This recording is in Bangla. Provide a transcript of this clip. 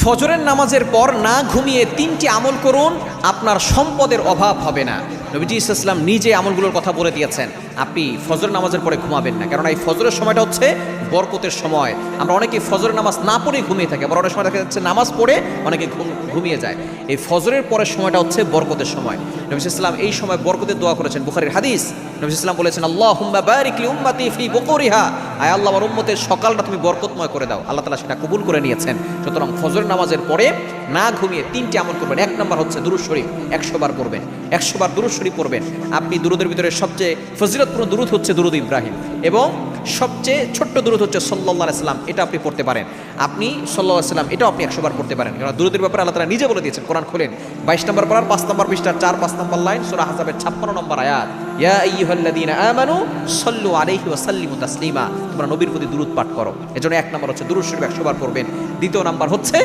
ফজরের নামাজের পর না ঘুমিয়ে 3টি আমল করুন, আপনার সম্পদের অভাব হবে না। নবীজি ইসলাম নিজে আমলগুলোর কথা বলে দিয়েছেন। আপনি ফজর নামাজের পরে ঘুমাবেন না, কারণ এই ফজরের সময়টা হচ্ছে বরকতের সময়। আমরা অনেকে ফজরের নামাজ না পড়েই ঘুমিয়ে থাকি, আবার অনেক সময় দেখা যাচ্ছে নামাজ পড়ে অনেকে ঘুমিয়ে যায়। এই ফজরের পরের সময়টা হচ্ছে বরকতের সময়। নবী ইসলাম এই সময় বরকতের দোয়া করেছেন, বুখারীর হাদিস। নবী ইসলাম বলেছেন, আল্লাহুম্মা বারিক লি উম্মতি ফি বুকুরিহা, আয় আল্লাহ আমার উম্মতের সকালটা তুমি বরকতময় করে দাও। আল্লাহ তাআলা সেটা কবুল করে নিয়েছেন। সুতরাং ফজর নামাজের পরে না ঘুমিয়ে 3টি আমল করবেন। 1 নম্বর হচ্ছে দুরূদ শরীফ 100 বার পড়বেন, 100 বার দুরূদ শরীফ পড়বেন। আপনি দুরূদের ভিতরে সবচেয়ে ফজিলতপূর্ণ দুরূদ হচ্ছে দুরূদ ইব্রাহিম, এবং সবচেয়ে ছোট্ট দুরূদ হচ্ছে সাল্লাল্লাহু আলাইহি সাল্লাম, এটা আপনি পড়তে পারেন। আপনি সাল্লাল্লাহু আলাইহি সাল্লাম এটাও আপনি 100 বার পড়তে পারেন, কারণ দুরূদের ব্যাপারে আল্লাহ তাআলা নিজে বলে দিয়েছেন। কোরআন খুলেন 22 নম্বর পারার 5 নম্বর পৃষ্ঠা 4-5 নম্বর লাইন, সূরা আহজাবের 56 নম্বর আয়াত, ইয়া আইয়ুহাল্লাযীনা আমানু সাল্লু আলাইহি ওয়া সাল্লিমু তাসলিমা, তোমরা নবীর প্রতি দুরূদ পাঠ করো। এজন্য 1 নম্বর হচ্ছে দুরূদ শরীফ 100 বার পড়বেন। দ্বিতীয় নাম্বার হচ্ছে